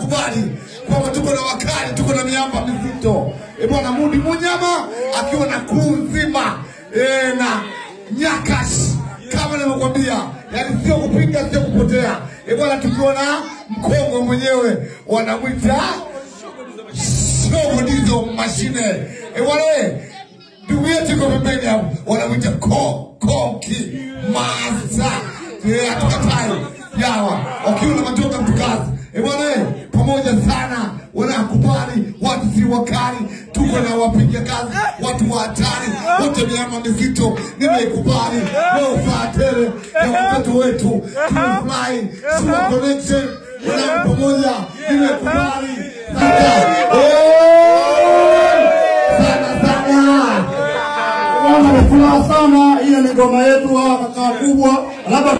wanakubali kwamba tuko na wakali, tuko na miamba mizito. Bwana Mudi Munyama akiwa na crew nzima na Nyakash kama nilivyokuambia, yani sio kupinga sio kupotea. Bwana tukiwa na mkongwe mwenyewe wanamwita Shogo Dizo mashine. Bwana ndugu yetu kwa pembeni hapo wanamwita Konki Master. Atukatai yawa wakiwa na matoka mtukazi. Bwana pamoja sana, wanakubali watu si wakali, tuko na wapiga kazi watu wa hatari, wote miamba mizito. Nimekubali leo fatele ya watoto wetu tunafly Sua Connection na pamoja. Nimekubali sana sana. Hiyo ni ngoma yetu kaka kubwa.